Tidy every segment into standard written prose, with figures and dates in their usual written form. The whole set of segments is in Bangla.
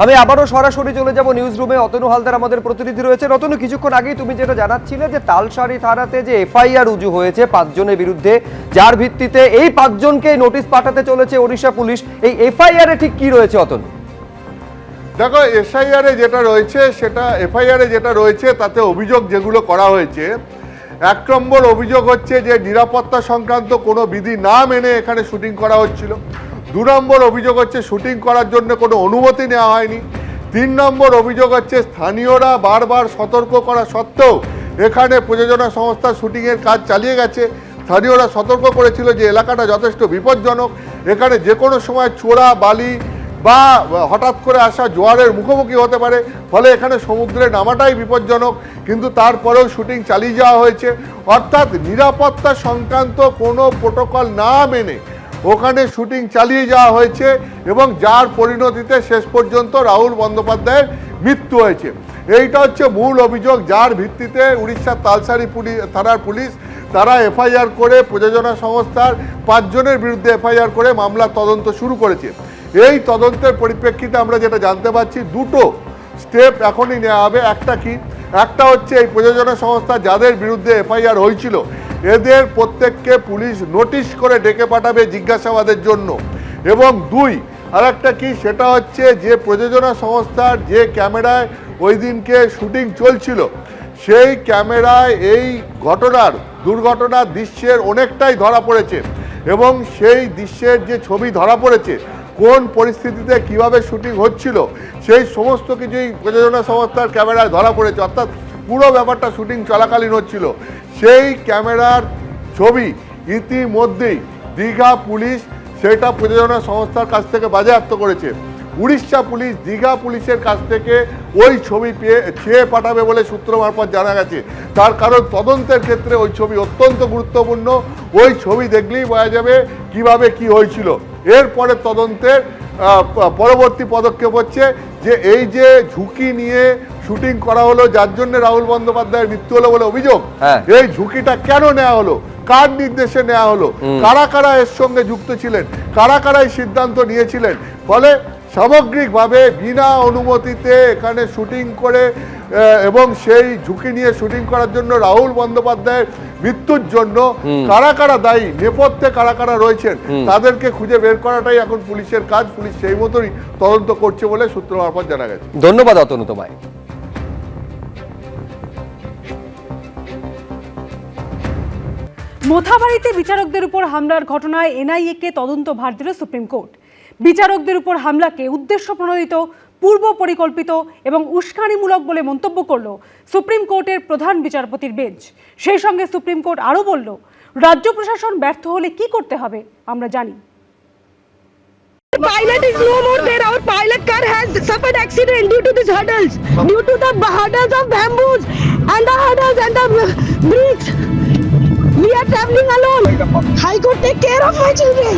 আমি আবারও সরাসরি চলে যাব নিউজ রুমে। অতনু হালদার আমাদের প্রতিনিধি রয়েছে। অতনু, কিছুক্ষণ আগেই তুমি যেটা জানাচ্ছিলে যে তালসারি থানাতে যে এফআইআর রুজু হয়েছে 5 জনের বিরুদ্ধে, যার ভিত্তিতে এই 5 জনকে নোটিশ পাঠাতে চলেছে ওড়িশা পুলিশ, এই এফআইআর এ ঠিক কি রয়েছে অতনু? দেখো, এফআইআর যেটা রয়েছে তাতে অভিযোগ যেগুলো করা হয়েছে, 1 নম্বর অভিযোগ হচ্ছে যে নিরাপত্তা সংক্রান্ত কোনো বিধি না মেনে এখানে শুটিং করা হচ্ছিল। 2 নম্বর অভিযোগ হচ্ছে শুটিং করার জন্য কোনো অনুমতি নেওয়া হয়নি। 3 নম্বর অভিযোগ হচ্ছে স্থানীয়রা বারবার সতর্ক করা সত্ত্বেও এখানে প্রযোজনা সংস্থা শুটিংয়ের কাজ চালিয়ে গেছে। স্থানীয়রা সতর্ক করেছিল যে এলাকাটা যথেষ্ট বিপজ্জনক, এখানে যে কোনো সময় চোরা বালি বা হঠাৎ করে আসা জোয়ারের মুখোমুখি হতে পারে, ফলে এখানে সমুদ্রে নামাটাই বিপজ্জনক, কিন্তু তারপরেও শুটিং চালিয়ে যাওয়া হয়েছে। অর্থাৎ নিরাপত্তা সংক্রান্ত কোনো প্রোটোকল না মেনে ওখানে শুটিং চালিয়ে যাওয়া হয়েছে এবং যার পরিণতিতে শেষ পর্যন্ত রাহুল বন্দ্যোপাধ্যায়ের মৃত্যু হয়েছে। এইটা হচ্ছে মূল অভিযোগ, যার ভিত্তিতে উড়িষ্যার তালসারি থানার পুলিশ তারা এফআইআর করে প্রযোজনা সংস্থার 5 জনের বিরুদ্ধে এফআইআর করে মামলার তদন্ত শুরু করেছে। এই তদন্তের পরিপ্রেক্ষিতে আমরা যেটা জানতে পারছি, 2টো স্টেপ এখনই নেওয়া হবে। একটা হচ্ছে এই প্রযোজনা সংস্থা যাদের বিরুদ্ধে এফআইআর হয়েছিল এদের প্রত্যেককে পুলিশ নোটিশ করে ডেকে পাঠাবে জিজ্ঞাসাবাদের জন্য। এবং 2, আরেকটা কি, সেটা হচ্ছে যে প্রযোজনা সংস্থার যে ক্যামেরায় ওই দিনকে শুটিং চলছিল সেই ক্যামেরায় এই দুর্ঘটনার দৃশ্যের অনেকটাই ধরা পড়েছে এবং সেই দৃশ্যের যে ছবি ধরা পড়েছে, কোন পরিস্থিতিতে কিভাবে শুটিং হচ্ছিল সেই সমস্ত কিছুই প্রযোজনা সংস্থার ক্যামেরায় ধরা পড়েছে। অর্থাৎ পুরো ব্যাপারটা শুটিং চলাকালীন হচ্ছিল। সেই ক্যামেরার ছবি ইতিমধ্যেই দীঘা পুলিশ সেটা প্রযোজনা সংস্থার কাছ থেকে বাজেয়াপ্ত করেছে। উড়িষ্যা পুলিশ দীঘা পুলিশের কাছ থেকে ওই ছবি চেয়ে পাঠাবে বলে সূত্র মারফত জানা গেছে। তার কারণ তদন্তের ক্ষেত্রে ওই ছবি অত্যন্ত গুরুত্বপূর্ণ। ওই ছবি দেখলেই বোঝা যাবে কিভাবে কি হয়েছিল। এরপরে তদন্তের পরবর্তী পদক্ষেপ হচ্ছে যে এই যে ঝুঁকি নিয়ে শুটিং করা হলো, যার জন্য রাহুল বন্দ্যোপাধ্যায়ের মৃত্যু হলো বলে অভিযোগ, এই ঝুঁকিটা কেন নেওয়া হলো, কার নির্দেশে নেওয়া হলো, কারা কারা এর সঙ্গে যুক্ত ছিলেন, কারা কারা এই সিদ্ধান্ত নিয়েছিলেন। ফলে সামগ্রিকভাবে বিনা অনুমতিতে এখানে শুটিং করে এবং সেই ঝুঁকি নিয়ে শুটিং করার জন্য রাহুল বন্দ্যোপাধ্যায়ের মৃত্যুর জন্য কারা কারা দায়ী, নেপথ্যে কারা কারা রয়েছেন তাদেরকে খুঁজে বের করাটাই এখন পুলিশের কাজ। পুলিশ সেই মতোই তদন্ত করছে বলে সূত্র মারফত জানা গেছে। ধন্যবাদ অতনু তোমায়। মোথাবাড়িতে বিচারকদের উপর হামলার ঘটনায় এনআইএ-কে তদন্ত ভার দিল সুপ্রিম কোর্ট। বিচারকদের উপর হামলাকে উদ্দেশ্য প্রণোদিত, পূর্ব পরিকল্পিত এবং উস্কানিমূলক বলে মন্তব্য করল সুপ্রিম কোর্টের প্রধান বিচারপতির বেঞ্চ। সেই সঙ্গে সুপ্রিম কোর্ট আরও বলল, রাজ্য প্রশাসন ব্যর্থ হলে কি করতে হবে আমরা জানি। Pilot is no more there. Our pilot car has suffered accident due to these hurdles, due to the hurdles of bamboos and the hurdles and the bricks. We are traveling alone. High Court, take care of my children.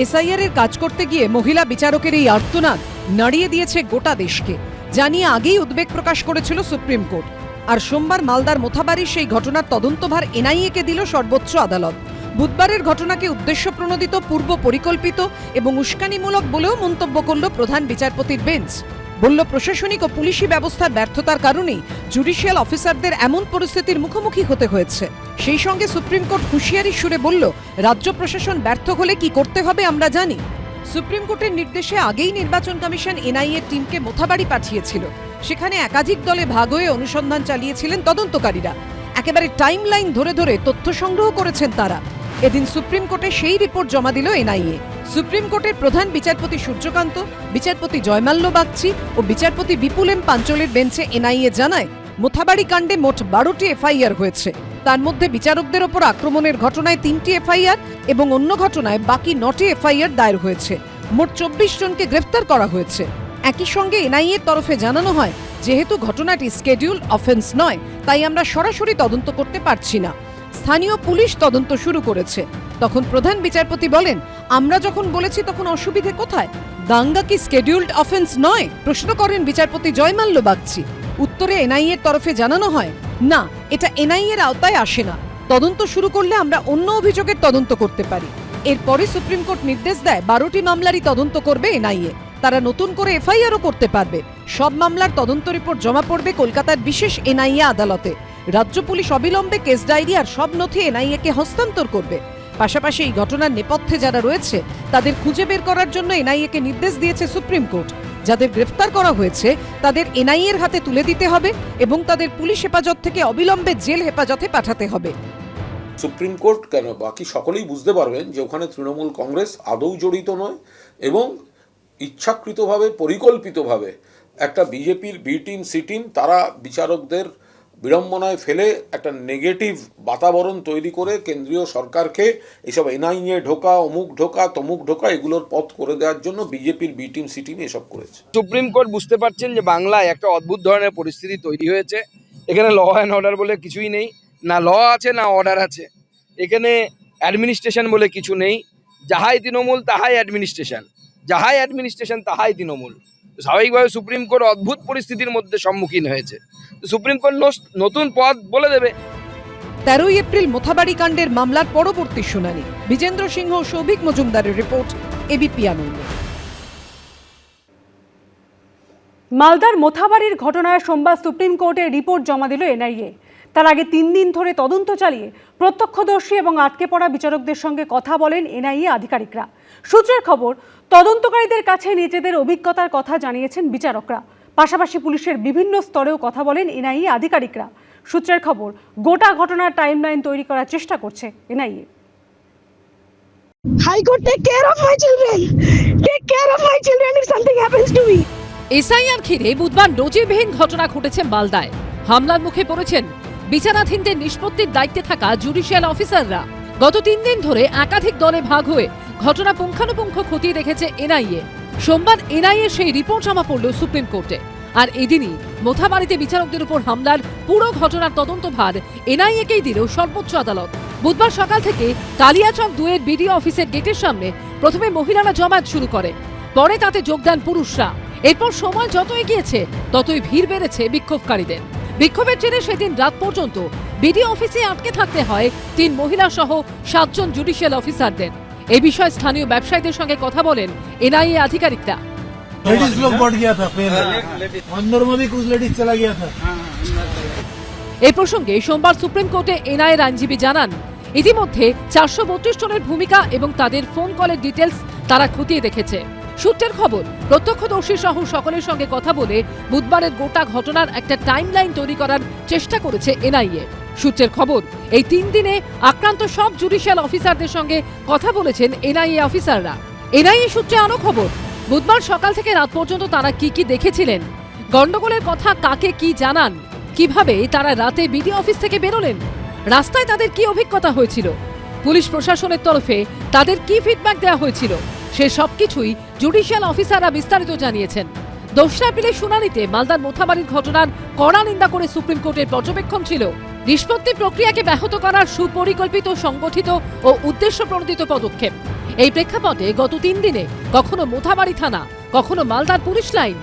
SIR এর কাজ করতে গিয়ে মহিলা বিচারকের এই আর্তনাদ নাড়িয়ে দিয়েছে গোটা দেশকে, জানিয়ে আগেই উদ্বেগ প্রকাশ করেছিল সুপ্রিম কোর্ট। আর সোমবার মালদার মোথাবাড়ির সেই ঘটনার তদন্তভার এনআইএ-কে দিল সর্বোচ্চ আদালত। বুধবারের ঘটনাকে উদ্দেশ্য প্রণোদিত, পূর্ব পরিকল্পিত এবং উস্কানিমূলক বলেও মন্তব্য করল প্রধান বিচারপতির বেঞ্চ। বলল, প্রশাসনিক ও পুলিশি ব্যবস্থার ব্যর্থতার কারণেই জুডিশিয়াল অফিসারদের এমন পরিস্থিতির মুখোমুখি হতে হয়েছে। সেই সঙ্গে সুপ্রিম কোর্ট হুঁশিয়ারির সুরে বলল, রাজ্য প্রশাসন ব্যর্থ হলে কি করতে হবে আমরা জানি। সুপ্রিম কোর্টের নির্দেশে আগেই নির্বাচন কমিশন এনআইএ টিমকে মোথাবাড়ি পাঠিয়েছিল। সেখানে একাধিক দলে ভাগ হয়ে অনুসন্ধান চালিয়েছিলেন তদন্তকারীরা। একেবারে টাইম লাইন ধরে ধরে তথ্য সংগ্রহ করেছেন তারা। এদিন সুপ্রিম কোর্টে সেই রিপোর্ট জমা দিল এনআইএ। সুপ্রিম কোর্টের প্রধান বিচারপতি সূর্যকান্ত, বিচারপতি জয়মাল্য বাগচি ও বিচারপতি বিপুল এম পাঞ্চলের বেঞ্চে এনআইএ জানায়, মোথাবাড়ি কাণ্ডে মোট 12টি এফআইআর হয়েছে। তার মধ্যে বিচারকদের ওপর আক্রমণের ঘটনায় 3টি এফআইআর এবং অন্য ঘটনায় বাকি 9টি এফআইআর দায়ের হয়েছে। মোট 24 জনকে গ্রেফতার করা হয়েছে। একই সঙ্গে এনআইএর তরফে জানানো হয়, যেহেতু ঘটনাটি স্কেডিউলড অফেন্স নয়, তাই আমরা সরাসরি তদন্ত করতে পারছি না। স্থানীয় পুলিশ তদন্ত শুরু করেছে। তখন প্রধান বিচারপতি বলেন, আমরা যখন বলেছি তখন অসুবিধে কোথায়? দাঙ্গা কি স্কেডিউলড অফেন্স নয়? প্রশ্ন করেন বিচারপতি জয়মাল্য বাগচি। উত্তরে এনআইএর তরফে জানানো হয়, না, এটা এনআইএর আওতায় আসে না। তদন্ত শুরু করলে আমরা অন্য অভিযোগের তদন্ত করতে পারি। এরপরে সুপ্রিম কোর্ট নির্দেশ দেয় 12টি মামলারই তদন্ত করবে এনআইএ। তারা নতুন করে এফআইআরও করতে পারবে। সব মামলার তদন্ত রিপোর্ট জমা পড়বে কলকাতার বিশেষ এনআইএ আদালতে। রাজ্য পুলিশ অবিলম্বে কেস ডায়েরি আর সব নথি এনআইএ-কে হস্তান্তর করবে। পাশাপাশি এই ঘটনার নেপথ্যে যারা রয়েছে তাদের খুঁজে বের করার জন্য এনআইএ-কে নির্দেশ দিয়েছে সুপ্রিম কোর্ট। যাদের গ্রেফতার করা হয়েছে তাদের এনআইএ-র হাতে তুলে দিতে হবে এবং তাদের পুলিশ হেফাজত থেকে অবিলম্বে জেল হেফাজতে পাঠাতে হবে। সুপ্রিম কোর্ট কেন, বাকি সকলেই বুঝতে পারবেন যে ওখানে তৃণমূল কংগ্রেস আদৌ জড়িত নয় এবং ইচ্ছাকৃতভাবে পরিকল্পিতভাবে একটা বিজেপির বি টিম সি টিম তারা বিচারকদের বিড়ম্বনায় ফেলে একটা নেগেটিভ বাতাবরণ তৈরি করে কেন্দ্রীয় সরকারকে এইসব এনআইএ ঢোকা, অমুক ঢোকা, তমুক ঢোকা এগুলোর পথ করে দেওয়ার জন্য বিজেপির বি টিম সি টিম এসব করেছে। সুপ্রিম কোর্ট বুঝতে পারছেন যে বাংলায় একটা অদ্ভুত ধরনের পরিস্থিতি তৈরি হয়েছে। এখানে ল অ্যান্ড অর্ডার বলে কিছুই নেই, না ল আছে না অর্ডার আছে। এখানে অ্যাডমিনিস্ট্রেশন বলে কিছু নেই। যাহাই তৃণমূল তাহাই অ্যাডমিনিস্ট্রেশন, যাহাই অ্যাডমিনিস্ট্রেশন তাহাই তৃণমূল। স্বাভাবিকভাবে সুপ্রিম কোর্ট অদ্ভুত পরিস্থিতির মধ্যে সম্মুখীন হয়েছে। সুপ্রিম কোর্ট নতুন পথ বলে দেবে। 13 এপ্রিল মোথাবাড়ি কাণ্ডের মামলার পরবর্তী শুনানি। বিজেন্দ্র সিংহ, সৌভিক মজুমদারের রিপোর্ট, এবিপি আনন্দ। মালদার মোথাবাড়ির ঘটনায় সোমবার সুপ্রিম কোর্টে রিপোর্ট জমা দিল এনআইএ। তার আগে 3 দিন ধরে তদন্ত চালিয়ে প্রত্যক্ষদর্শী এবং আটকে পড়া বিচারকদের সঙ্গে কথা বলেন এনআইএ আধিকারিকরা। সূত্রের খবর, তদন্তকারীদের কাছে নিজেদের অভিজ্ঞতার কথা জানিয়েছেন বিচারকরা। পাশাপাশি পুলিশের বিভিন্ন স্তরেও কথা বলেন এনআইএ আধিকারিকরা। সূত্রের খবর, গোটা ঘটনার টাইমলাইন তৈরি করার চেষ্টা করছে NIA. High Court, take care of my children. Take care of my children if something happens to me. SIR ঘিরে বুধবার নজিরবিহীন ঘটনা ঘটেছে মালদায়। হামলার মুখে পড়েছেন বিচারাধীনদের নিষ্পত্তির দায়িত্বে থাকা জুডিশিয়াল অফিসাররা। গত 3 দিন ধরে একাধিক দলে ভাগ হয়ে ঘটনা পুঙ্খানুপুঙ্খ খতিয়ে দেখেছে এনআইএ। সোমবার এনআইএ সেই রিপোর্ট জমা পড়ল সুপ্রিম কোর্টে। আর এদিনই মোথাবাড়িতে বিচারকদের উপর হামলার পুরো ঘটনার তদন্তভার এনআইএ-কেই দিল সর্বোচ্চ আদালত। বুধবার সকাল থেকে কালিয়াচক 2-এর বিডিও অফিসের গেটের সামনে প্রথমে মহিলারা জমায়েত শুরু করে, পরে তাতে যোগ দেন পুরুষরা। এরপর সময় যত এগিয়েছে ততই ভিড় বেড়েছে বিক্ষোভকারীদের। বিক্ষোভের জেরে সেদিন রাত পর্যন্ত বিডিও অফিসে আটকে থাকতে হয় 3 মহিলা সহ 7 জন জুডিশিয়াল অফিসারদের। এই বিষয়ে স্থানীয় ব্যবসায়ীদের সঙ্গে কথা বলেন এনআইএ আধিকারিকরা। लेडीज लोग बढ़ गया था, अंदर में भी कुछ लेडीज चला गया था। এই প্রসঙ্গে সোমবার সুপ্রিম কোর্টে এনআইএর আইনজীবী জানান, ইতিমধ্যে 432 জনের ভূমিকা এবং তাদের ফোন কলের ডিটেলস তারা খতিয়ে দেখেছে। সূত্রের খবর, প্রত্যক্ষদর্শী সহ সকলের সঙ্গে কথা বলে বুধবারের গোটা ঘটনার একটা টাইমলাইন তৈরি করার চেষ্টা করেছে এনআইএ। সূত্রের খবর, এই 3 দিনে আক্রান্ত সব জুডিশিয়াল অফিসারদের সঙ্গে কথা বলেছেন এনআইএ অফিসাররা। এনআইএ সূত্রে আরও খবর, বুধবার সকাল থেকে রাত পর্যন্ত তারা কি কি দেখেছিলেন, গন্ডগোলের কথা কাকে কি জানান, কিভাবে তারা রাতে বিডিও অফিস থেকে বেরোলেন, রাস্তায় তাদের কি অভিজ্ঞতা হয়েছিল, পুলিশ প্রশাসনের তরফে তাদের কি ফিডব্যাক দেওয়া হয়েছিল, সে সবকিছুই জুডিশিয়াল অফিসাররা বিস্তারিত জানিয়েছেন। 2 এপ্রিলের শুনানিতে মালদার মোথাবাড়ির ঘটনার কড়া নিন্দা করে সুপ্রিম কোর্টের পর্যবেক্ষণ ছিল নিষ্পত্তি প্রক্রিয়াকে ব্যাহত করার সুপরিকল্পিত, সংগঠিত ও উদ্দেশ্যপ্রণোদিত পদক্ষেপ। এই প্রেক্ষাপটে গত 3 দিনে কখনো মোথাবাড়ি থানা, কখনো মালদার পুলিশ লাইন,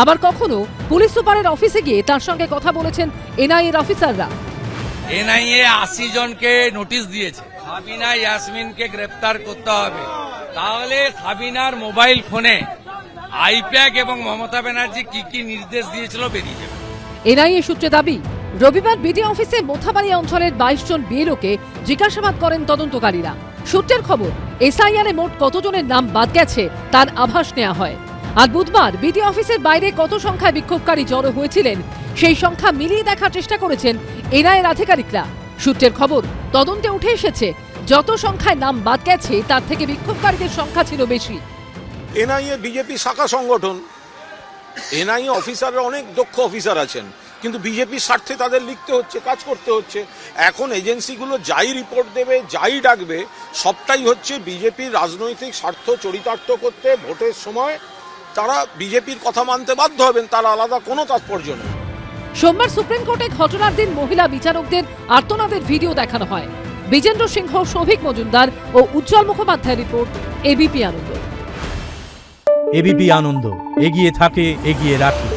আবার কখনো পুলিশ সুপারের অফিসে গিয়ে তার সঙ্গে কথা বলেছেন এনআইএর অফিসাররা। এনআইএ 80 জনকে নোটিশ দিয়েছে, সাবিনা ইয়াসমিনকে গ্রেফতার করতে হবে, তাহলে সাবিনার মোবাইল ফোনে আইপ্যাক এবং মমতা ব্যানার্জি কি কি নির্দেশ দিয়েছিল বেরিয়ে যাবে। এনআইএ সূত্রে দাবি, রবিবার বিডিও অফিসে মোথাবাড়ি অঞ্চলের 22 জন বিএলওকে জিজ্ঞাসাবাদ করেন তদন্তকারীরা। সূত্রের খবর, এসআইআরে মোট কতজনের নাম বাদ গেছে তার আভাস নেওয়া হয়। আর বুধবার বিডিও অফিসের বাইরে কত সংখ্যায় বিক্ষোভকারী জড়ো হয়েছিলেন সেই সংখ্যা মিলিয়ে দেখার চেষ্টা করেছেন এনআইএর আধিকারিকরা। সূত্রের খবর, তদন্তে উঠে এসেছে যত সংখ্যায় নাম বাদ গেছে তার থেকে বিক্ষোভকারীদের সংখ্যা ছিল বেশি। এনআইএ বিজেপি শাখা সংগঠন, এনআইএ অফিসাররা অনেক দক্ষ অফিসার আছেন, কিন্তু বিজেপির স্বার্থে তাদের লিখতে হচ্ছে, কাজ করতে হচ্ছে। এখন এজেন্সিগুলো যাই রিপোর্ট দেবে, যাই ডাকবে, সবটাই হচ্ছে বিজেপির রাজনৈতিক স্বার্থ চরিতার্থ করতে। ভোটের সময় তারা বিজেপির কথা মানতে বাধ্য হবেন, তার আলাদা কোনো তাৎপর্য নেই। সোমবার সুপ্রিম কোর্টে ঘটনার দিন মহিলা বিচারকদের আর্তনাদের ভিডিও দেখানো হয়। বিজেন্দ্র সিংহ, সৌভিক মজুমদার ও উজ্জ্বল মুখোপাধ্যায়ের রিপোর্ট, এবিপি আনন্দ। এবিপি আনন্দ, এগিয়ে থাকে, এগিয়ে রাখে।